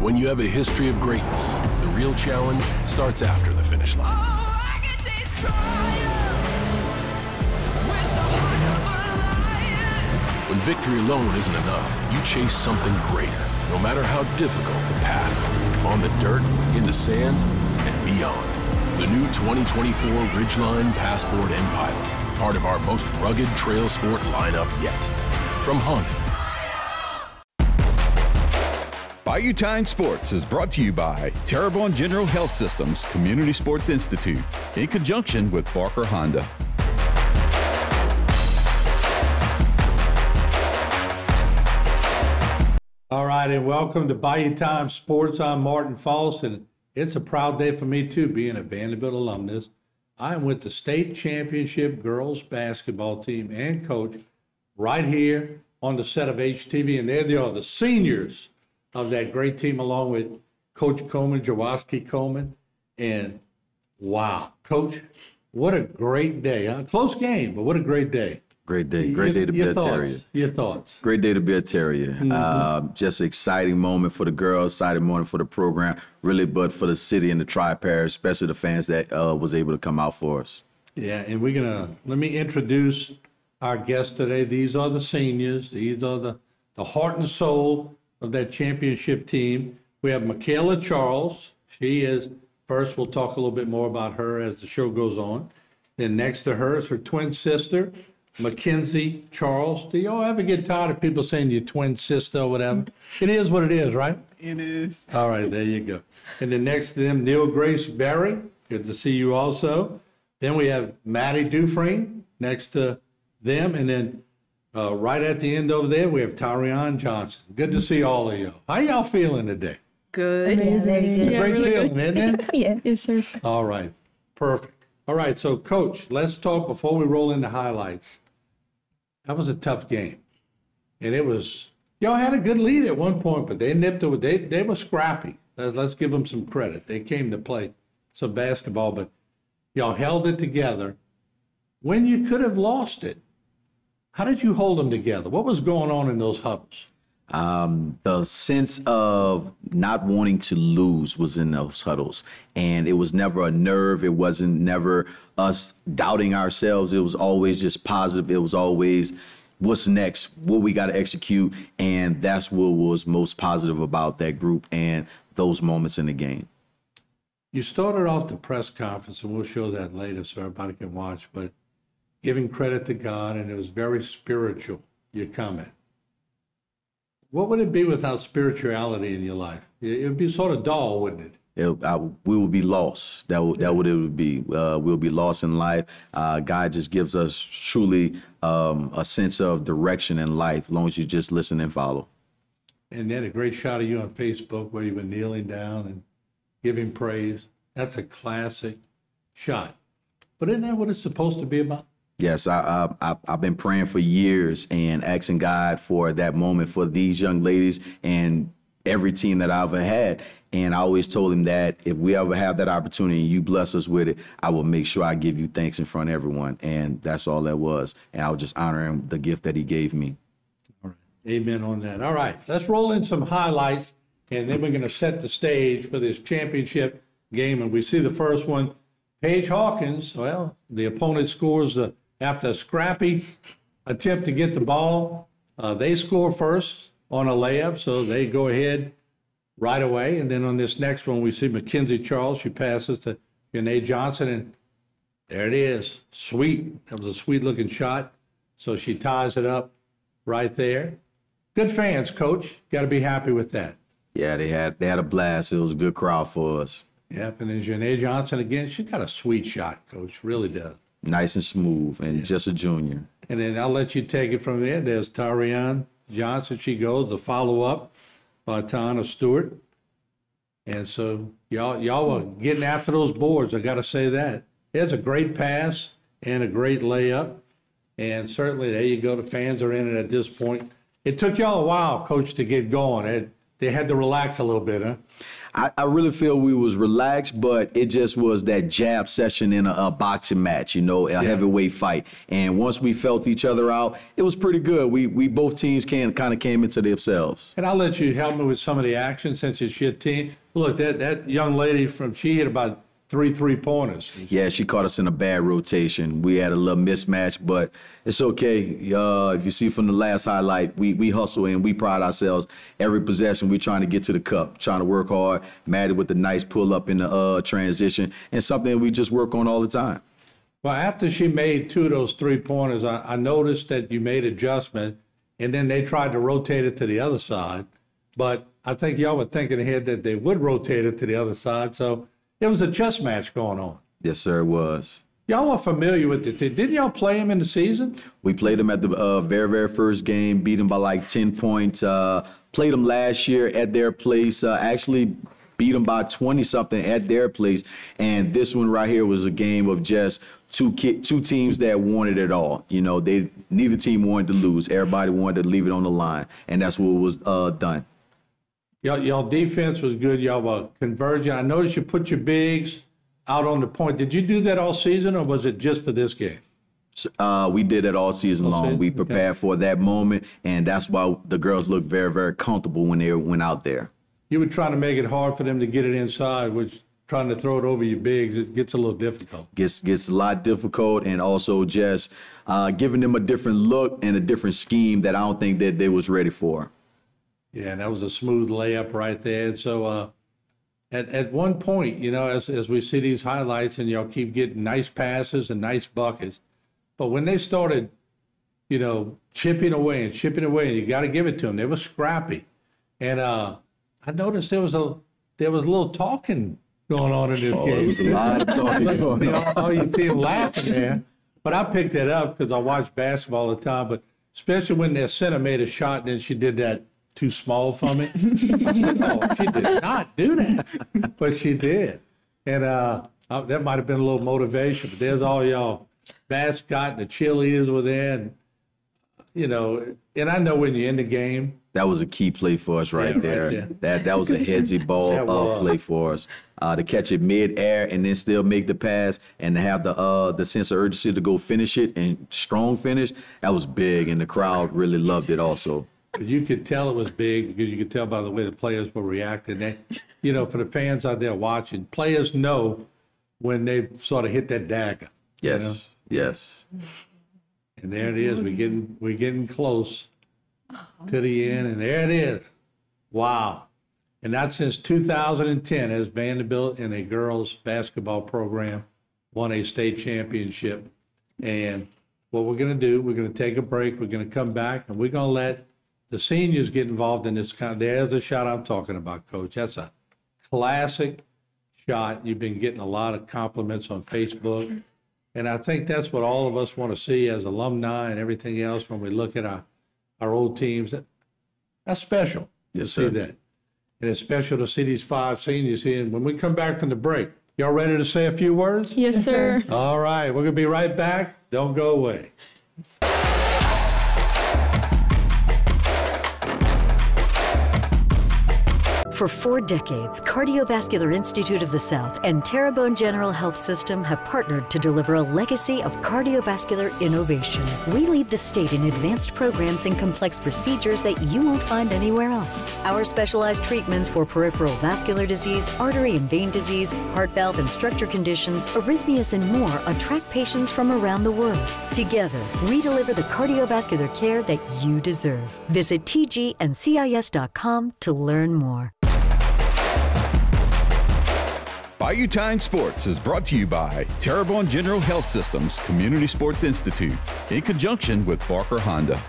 When you have a history of greatness, the real challenge starts after the finish line. I can taste triumph with the heart of a lion. When victory alone isn't enough, you chase something greater, no matter how difficult the path, on the dirt, in the sand, and beyond. The new 2024 Ridgeline, Passport, and Pilot, part of our most rugged trail sport lineup yet. From Honda. Bayou Time Sports is brought to you by Terrebonne General Health Systems Community Sports Institute in conjunction with Barker Honda. All right, and welcome to Bayou Time Sports. I'm Martin Folse, and it's a proud day for me too, being a Vandebilt alumnus. I am with the state championship girls basketball team and coach right here on the set of HTV, and there they are, the seniors of that great team, along with Coach Coleman, Jerwaski Coleman. And wow, Coach, what a great day. Huh? Close game, but what a great day. Great day. Great day to be a Terrier. Your thoughts? Great day to be a Terrier. Just an exciting moment for the girls, exciting moment for the program, really, but for the city and the Tri-Parish, especially the fans that was able to come out for us. Yeah, and let me introduce our guests today. These are the seniors. These are the heart and soul of that championship team. We have Michaela Charles. She is, first we'll talk a little bit more about her as the show goes on. Then next to her is her twin sister, Mackenzie Charles. Do y'all ever get tired of people saying your twin sister or whatever? It is what it is, right? It is. All right, there you go. And then next to them, Neil Grace Berry. Good to see you also. Then we have Maddie Dufresne next to them. And then right at the end over there, we have Tyrion Johnson. Good to see all of y'all. How y'all feeling today? Good. It's a great feeling, isn't it? Yeah. Yes, sir. All right, perfect. All right, so Coach, let's talk before we roll into highlights. That was a tough game. And it was, y'all had a good lead at one point, but they nipped it. They were scrappy. Let's give them some credit. They came to play some basketball, but y'all held it together when you could have lost it. How did you hold them together? What was going on in those huddles? The sense of not wanting to lose was in those huddles. And it was never a nerve. It wasn't never us doubting ourselves. It was always just positive. It was always what's next, what we got to execute. And that's what was most positive about that group and those moments in the game. You started off the press conference, and we'll show that later so everybody can watch, but giving credit to God, and it was very spiritual, your comment. What would it be without spirituality in your life? It would be sort of dull, wouldn't it? We would be lost. That what it would be. We'll be lost in life. God just gives us truly a sense of direction in life, as long as you just listen and follow. And then a great shot of you on Facebook where you were kneeling down and giving praise. That's a classic shot. But isn't that what it's supposed to be about? Yes, I've been praying for years and asking God for that moment for these young ladies and every team that I've ever had. And I always told him that if we ever have that opportunity and you bless us with it, I will make sure I give you thanks in front of everyone. And that's all that was. And I was just honoring the gift that he gave me. All right. Amen on that. All right, let's roll in some highlights, and then we're going to set the stage for this championship game. And we see the first one, Paige Hawkins. Well, the opponent scores after a scrappy attempt to get the ball. They score first on a layup, so they go ahead right away. And then on this next one, we see Mackenzie Charles. She passes to Janae Johnson, and there it is. Sweet. That was a sweet-looking shot. So she ties it up right there. Good fans, Coach. Got to be happy with that. Yeah, they had a blast. It was a good crowd for us. Yep, and then Janae Johnson again. She's got a sweet shot, Coach. Really does. Nice and smooth, and just a junior. And then I'll let you take it from there. There's Tyrion Johnson. She goes. The follow-up by Tana Stewart. And so y'all were getting after those boards. I got to say that. There's a great pass and a great layup. And certainly, there you go. The fans are in it at this point. It took y'all a while, Coach, to get going. They had to relax a little bit, huh? I really feel we was relaxed, but it just was that jab session in a boxing match, a heavyweight fight. And once we felt each other out, it was pretty good. We both teams kind of came into themselves. And I'll let you help me with some of the action since it's your team. Look, that young lady she hit about 3 3-pointers. Yeah, she caught us in a bad rotation. We had a little mismatch, but it's okay. If you see from the last highlight, we hustle and we pride ourselves. Every possession, we trying to get to the cup, trying to work hard. Maddie with the nice pull up in the transition, and something we just work on all the time. Well, after she made 2 of those 3-pointers, I noticed that you made adjustment, and then they tried to rotate it to the other side. But I think y'all were thinking ahead that they would rotate it to the other side, so it was a chess match going on. Yes, sir, it was. Y'all were familiar with the team. Didn't y'all play them in the season? We played them at the very, very first game, beat them by like 10 points. Played them last year at their place, actually beat them by 20-something at their place. And this one right here was a game of just two teams that wanted it all. Neither team wanted to lose. Everybody wanted to leave it on the line, and that's what was done. Y'all defense was good. Y'all were converging. I noticed you put your bigs out on the point. Did you do that all season, or was it just for this game? We did it all season long. We prepared for that moment, and that's why the girls looked very, very comfortable when they went out there. You were trying to make it hard for them to get it inside, which trying to throw it over your bigs, it gets a little difficult. Gets a lot difficult, and also just giving them a different look and a different scheme that I don't think that they was ready for. Yeah, and that was a smooth layup right there. And so at one point, as we see these highlights and y'all keep getting nice passes and nice buckets, but when they started, chipping away, and you got to give it to them. They were scrappy. And I noticed there was a little talking going on in this game. There was a lot of talking going on. All your team laughing there. But I picked that up because I watch basketball all the time, but especially when their center made a shot and then she did that too small for me. I said, no, she did not do that. But she did. And that might have been a little motivation. But there's all y'all mascot and the cheerleaders were there. And, and I know when you're in the game. That was a key play for us right there. That was a headsy ball play for us. To catch it mid-air and then still make the pass and to have the sense of urgency to go finish it and strong finish, that was big. And the crowd really loved it also. You could tell it was big because you could tell by the way the players were reacting. For the fans out there watching, players know when they sort of hit that dagger. Yes, yes. And there it is. We're getting close to the end, and there it is. Wow. And that's since 2010 as Vandebilt in a girls basketball program won a state championship. And what we're going to do, we're going to take a break. We're going to come back, and we're going to let the seniors get involved in this there's the shot I'm talking about, Coach. That's a classic shot. You've been getting a lot of compliments on Facebook. And I think that's what all of us want to see as alumni and everything else when we look at our old teams. That's special to see that. And it's special to see these 5 seniors here. And when we come back from the break, y'all ready to say a few words? Yes, sir. All right. We're going to be right back. Don't go away. For 4 decades, Cardiovascular Institute of the South and Terrebonne General Health System have partnered to deliver a legacy of cardiovascular innovation. We lead the state in advanced programs and complex procedures that you won't find anywhere else. Our specialized treatments for peripheral vascular disease, artery and vein disease, heart valve and structure conditions, arrhythmias, and more attract patients from around the world. Together, we deliver the cardiovascular care that you deserve. Visit tgncis.com to learn more. Bayou Time Sports is brought to you by Terrebonne General Health Systems Community Sports Institute in conjunction with Barker Honda.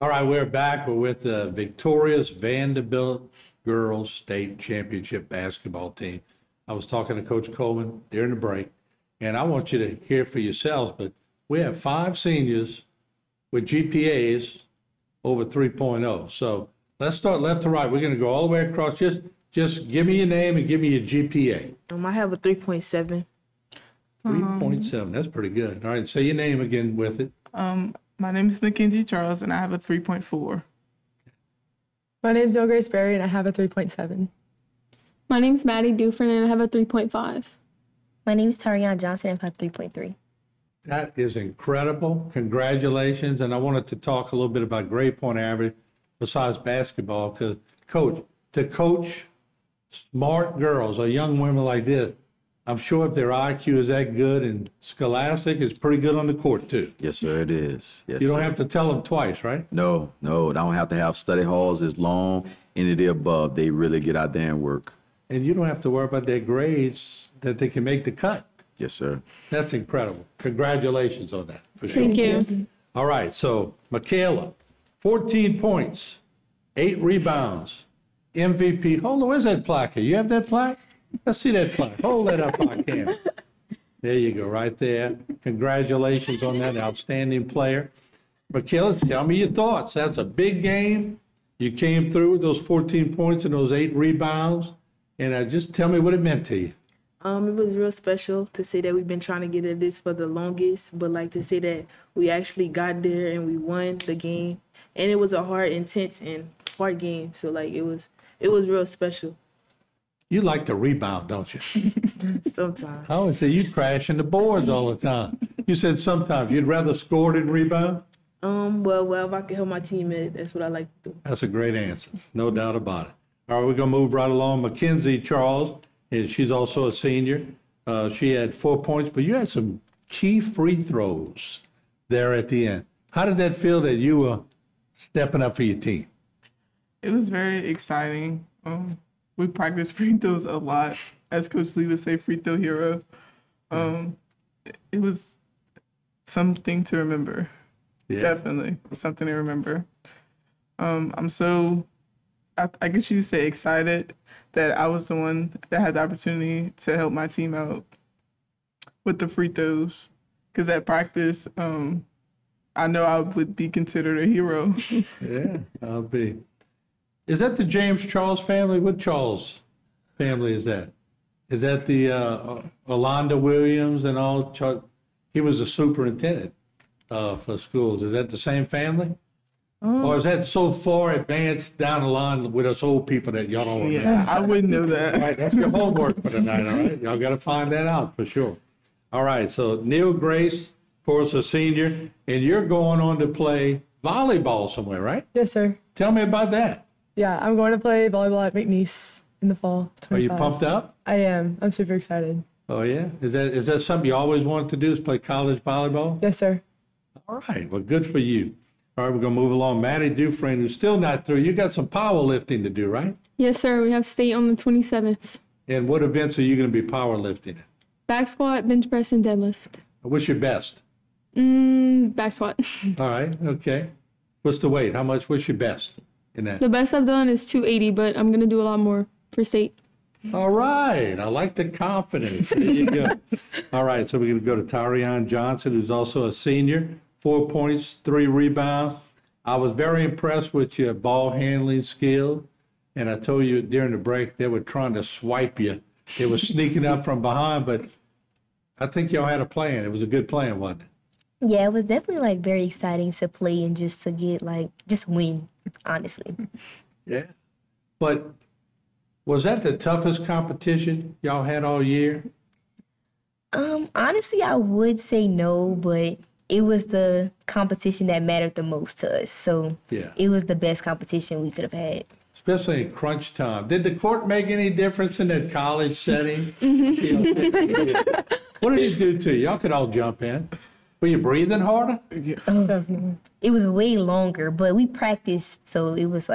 All right, we're back. We're with the victorious Vandebilt Girls State Championship basketball team. I was talking to Coach Coleman during the break, and I want you to hear for yourselves, but we have 5 seniors with GPAs over 3.0. So let's start left to right. We're going to go all the way across. Just give me your name and give me your GPA. I have a 3.7. 3.7. That's pretty good. All right. Say your name again with it. My name is Mackenzie Charles, and I have a 3.4. My name's Joe Grace Berry, and I have a 3.7. My name's Maddie Dufresne, and I have a 3.5. My name's Tariana Johnson, and I have 3.3. That is incredible. Congratulations. And I wanted to talk a little bit about grade point average besides basketball, because to coach smart girls or young women like this, I'm sure if their IQ is that good and scholastic, it's pretty good on the court too. Yes, sir, it is. Yes, You don't sir. have to tell them twice, right? No, I don't have to have study halls as long, any of the above. They really get out there and work. And you don't have to worry about their grades, that they can make the cut. Yes, sir. That's incredible. Congratulations on that, for sure. Thank you. All right, so Michaela, 14 points, 8 rebounds, MVP. Hold on, where's that plaque? You have that plaque? Let's see that plaque. Hold that up if I can. There you go, right there. Congratulations on that outstanding player. Michaela, tell me your thoughts. That's a big game. You came through with those 14 points and those 8 rebounds. And just tell me what it meant to you. It was real special to say that we've been trying to get at this for the longest, but like to say that we actually got there and we won the game. And it was a hard, intense, and hard game. So like it was real special. You like to rebound, don't you? Sometimes. I always say you crashing the boards all the time. You said sometimes you'd rather score than rebound? Well, if I can help my teammate, that's what I like to do. That's a great answer. No doubt about it. All right, we're going to move right along. Mackenzie Charles, and she's also a senior. She had 4 points, but you had some key free throws there at the end. How did that feel that you were stepping up for your team? It was very exciting. We practiced free throws a lot. As Coach Lee would say, free throw hero. It was something to remember. Yeah. Definitely something to remember. I'm so, I guess you could say, excited that I was the one that had the opportunity to help my team out with the free throws. Because at practice, I know I would be considered a hero. Yeah, I'll be. Is that the James Charles family? What Charles family is that? Is that the Orlando Williams and all? He was a superintendent for schools. Is that the same family? Or is that so far advanced down the line with us old people that y'all don't remember? Yeah, I wouldn't know that. All right, that's your homework for tonight, all right? Y'all got to find that out for sure. All right, so Neil Grace, of course, a senior, and you're going on to play volleyball somewhere, right? Yes, sir. Tell me about that. Yeah, I'm going to play volleyball at McNeese in the fall. Are you 25. pumped up? I am. I'm super excited. Oh, yeah? Is that something you always wanted to do, is play college volleyball? Yes, sir. All right, well, good for you. All right, we're going to move along. Maddie Dufresne, who's still not through. You got some powerlifting to do, right? Yes, sir. We have state on the 27th. And what events are you going to be powerlifting in? Back squat, bench press, and deadlift. What's your best? Back squat. All right, okay. What's the weight? What's your best in that? The best I've done is 280, but I'm going to do a lot more for state. All right, I like the confidence. There you go. All right, so we're going to go to Tariana Johnson, who's also a senior. 4 points, 3 rebounds. I was very impressed with your ball handling skill. And I told you during the break, they were trying to swipe you. They were sneaking up from behind, but I think y'all had a plan. It was a good plan, wasn't it? Yeah, it was definitely very exciting to play and just to get just win, honestly. Yeah. But was that the toughest competition y'all had all year? Honestly, I would say no, but it was the competition that mattered the most to us. So Yeah. it was the best competition we could have had. Especially in crunch time. Did the court make any difference in that college setting? What did it do to you? Y'all could all jump in. Were you breathing harder? It was way longer, but we practiced, so it was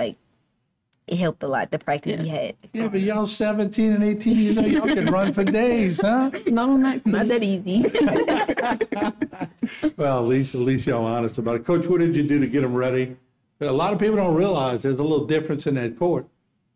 it helped a lot, the practice we had. Yeah, but y'all 17 and 18 years old, y'all can run for days, huh? No, not that easy. Well, at least y'all honest about it. Coach, what did you do to get them ready? A lot of people don't realize there's a little difference in that court.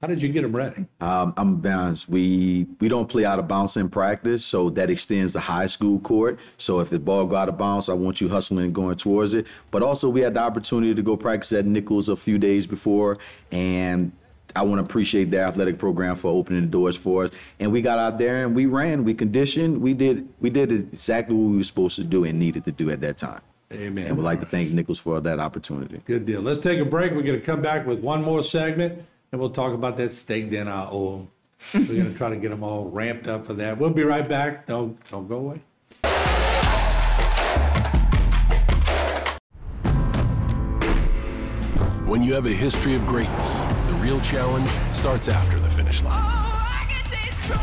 How did you get them ready? I'm balanced. We don't play out of bounds in practice, so that extends the high school court. So if the ball go out of bounds, I want you hustling and going towards it. But also we had the opportunity to go practice at Nichols a few days before, and I want to appreciate the athletic program for opening the doors for us. And we got out there and we ran, we conditioned, we did exactly what we were supposed to do and needed to do at that time. Amen. And we'd like to thank Nichols for that opportunity. Good deal. Let's take a break. We're going to come back with one more segment, and we'll talk about that steak dinner I owe them. We're going to try to get them all ramped up for that. We'll be right back. Don't go away. When you have a history of greatness, the real challenge starts after the finish line. I can taste triumph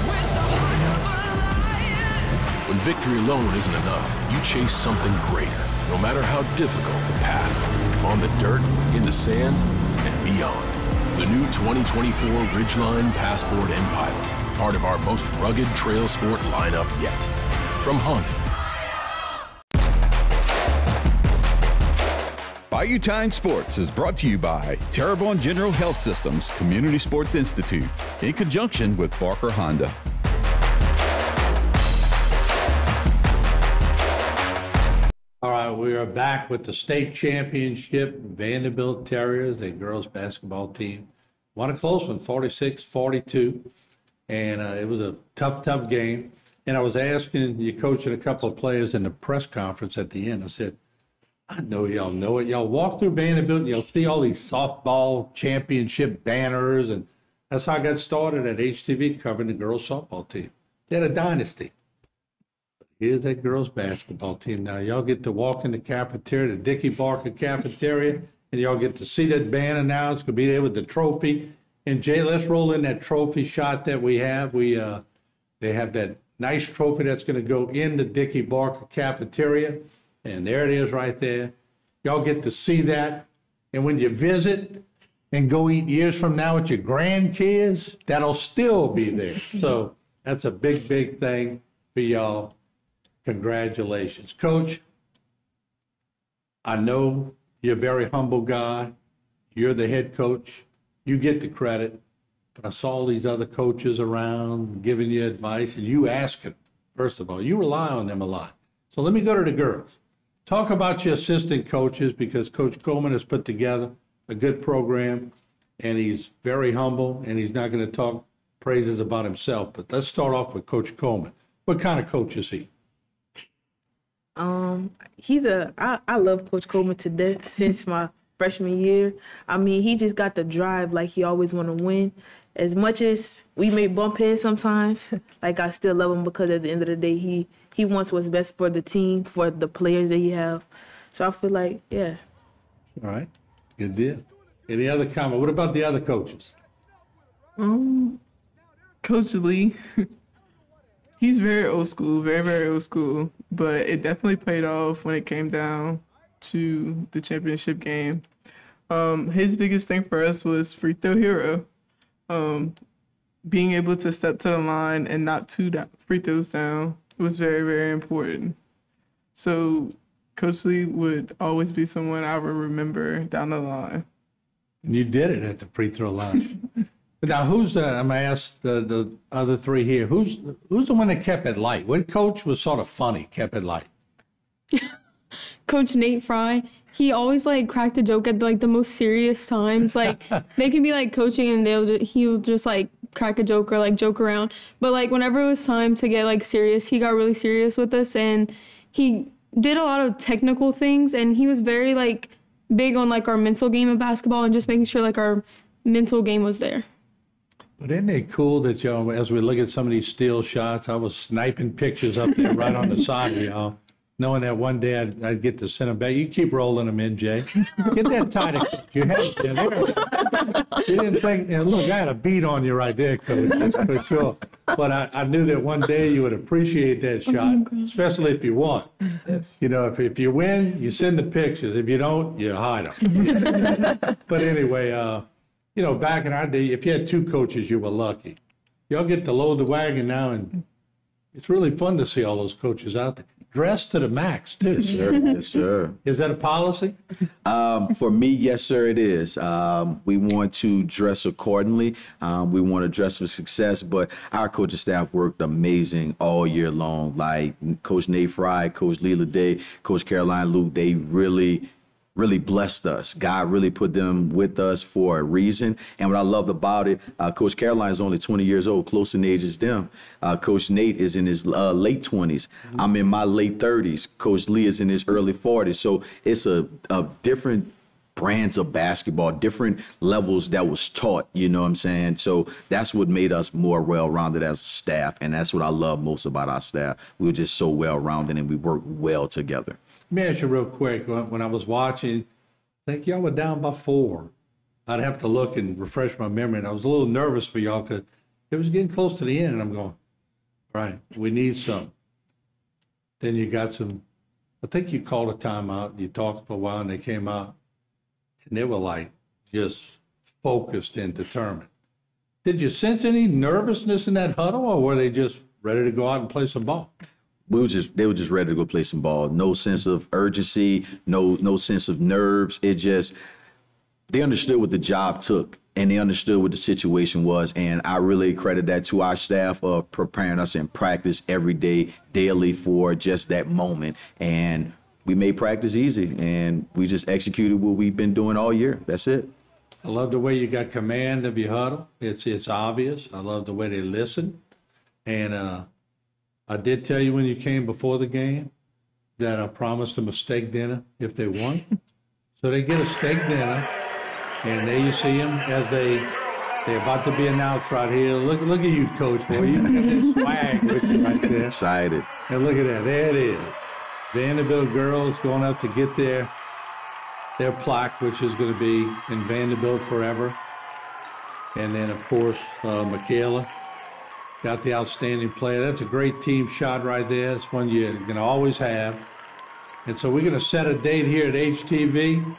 with the heart of a lion. When victory alone isn't enough, you chase something greater, no matter how difficult the path, on the dirt, in the sand, and beyond. The new 2024 Ridgeline Passport and Pilot, part of our most rugged trail sport lineup yet. From Honda. Bayou Time Sports is brought to you by Terrebonne General Health Systems Community Sports Institute in conjunction with Barker Honda. All right, we are back with the state championship. Vandebilt Terriers, a girls basketball team, won a close one, 46-42. And it was a tough game. And I was asking you, coaching a couple of players in the press conference at the end. I said, I know it. Y'all walk through Vandebilt and you'll see all these softball championship banners. And that's how I got started at HTV covering the girls softball team. They had a dynasty. Here's that girls basketball team now. Y'all get to walk in the cafeteria, the Dickie Barker cafeteria, and y'all get to see that banner now. It's going to be there with the trophy. And Jay, let's roll in that trophy shot that we have. They have that nice trophy that's going to go in the Dickie Barker cafeteria. And there it is right there. Y'all get to see that. And when you visit and go eat years from now with your grandkids, that'll still be there. So that's a big thing for y'all. Congratulations. Coach, I know you're a very humble guy. You're the head coach. You get the credit. But I saw all these other coaches around giving you advice, and you ask them, first of all. You rely on them a lot. So let me go to the girls. Talk about your assistant coaches, because Coach Coleman has put together a good program, and he's very humble, and he's not going to talk praises about himself. But let's start off with Coach Coleman. What kind of coach is he? I love Coach Coleman to death since my freshman year. I mean, he just got the drive, like he always want to win. As much as we may bump heads sometimes, like I still love him because at the end of the day, he wants what's best for the team, for the players that he have. So I feel like, yeah. All right, good deal. Any other comment? What about the other coaches? Coach Lee, he's very old school, very old school, but it definitely paid off when it came down to the championship game. His biggest thing for us was free throw hero. Being able to step to the line and knock two free throws down was very important. So Coach Lee would always be someone I would remember down the line. You did it at the free throw line. But now, I'm going to ask the other three here, who's the one that kept it light? What coach was sort of funny, kept it light? Coach Nate Fry, he always like cracked a joke at like the most serious times. Like they could be like coaching and he'll just like crack a joke or like joke around. But like whenever it was time to get like serious, he got really serious with us, and he did a lot of technical things, and he was very like big on like our mental game of basketball and just making sure like our mental game was there. But isn't it cool that y'all, as we look at some of these steal shots, I was sniping pictures up there right on the side of y'all, knowing that one day I'd get to send them back. You keep rolling them in, Jay. Get that tighter. You had it there. You didn't think, look, I had a beat on you right there, Coach, that's for sure. But I knew that one day you would appreciate that shot, especially if you won. You know, if you win, you send the pictures. If you don't, you hide them. But anyway, you know, back in our day, if you had two coaches, you were lucky. Y'all get to load the wagon now, and it's really fun to see all those coaches out there. Dressed to the max, too. Yes, sir. Yes, sir. Is that a policy? For me, yes, sir, it is. We want to dress accordingly. We want to dress for success, but our coaching staff worked amazing all year long. Like Coach Nate Fry, Coach Leela Day, Coach Caroline Luke, they really really blessed us. God really put them with us for a reason. And what I loved about it, Coach Caroline is only 20 years old, close in age as them. Coach Nate is in his late 20s. I'm in my late 30s. Coach Lee is in his early 40s. So it's a different brands of basketball, different levels that was taught, you know what I'm saying? So that's what made us more well-rounded as a staff, and that's what I love most about our staff. We were just so well-rounded, and we work well together. Let me ask you real quick. When I was watching, I think y'all were down by 4. I'd have to look and refresh my memory, and I was a little nervous for y'all because it was getting close to the end, and I'm going, all right, we need some. Then you got some, I think you called a timeout, you talked for a while, and they came out. And they were like just focused and determined. Did you sense any nervousness in that huddle, or were they just ready to go out and play some ball? They were just ready to go play some ball. No sense of urgency, no sense of nerves. It just, they understood what the job took, and they understood what the situation was. And I really credit that to our staff of preparing us in practice every day, daily for just that moment. And we made practice easy, and we just executed what we've been doing all year. That's it. I love the way you got command of your huddle. It's obvious. I love the way they listen. And I did tell you when you came before the game that I promised them a steak dinner if they won. So they get a steak dinner, and there you see them as they're about to be announced right here. Look at you, Coach, boy. You got this swag with you right there. Excited. And look at that. There it is. Vandebilt girls going up to get their plaque, which is going to be in Vandebilt forever. And then, of course, Michaela got the outstanding player. That's a great team shot right there. It's one you're going to always have. And so we're going to set a date here at HTV.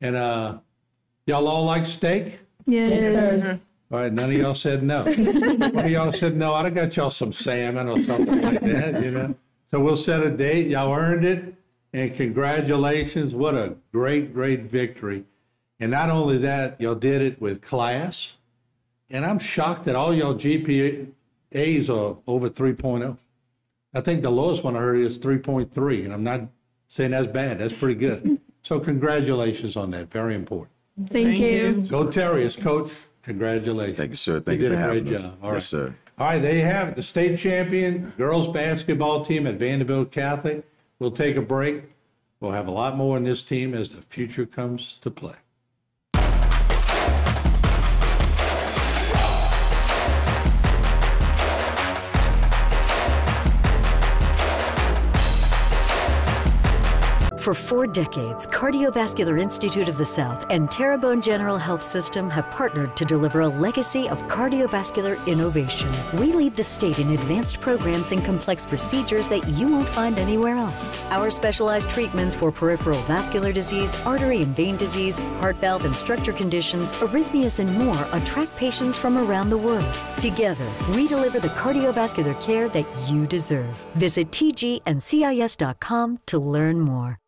And y'all all like steak? Yeah. All right, none of y'all said no. One of y'all said no. I'd have got y'all some salmon or something like that, you know. So we'll set a date. Y'all earned it, and congratulations. What a great, great victory. And not only that, y'all did it with class. And I'm shocked that all y'all GPAs are over 3.0. I think the lowest one I heard is 3.3, and I'm not saying that's bad. That's pretty good. So congratulations on that. Very important. Thank you. Go Terriers, Coach. Congratulations. Thank you, sir. Thank you for having us. You did a great job. All right. Yes, sir. All right, there you have it. The state champion girls basketball team at Vandebilt Catholic. We'll take a break. We'll have a lot more in this team as the future comes to play. For 4 decades, Cardiovascular Institute of the South and Terrebonne General Health System have partnered to deliver a legacy of cardiovascular innovation. We lead the state in advanced programs and complex procedures that you won't find anywhere else. Our specialized treatments for peripheral vascular disease, artery and vein disease, heart valve and structure conditions, arrhythmias, and more attract patients from around the world. Together, we deliver the cardiovascular care that you deserve. Visit tgandcis.com to learn more.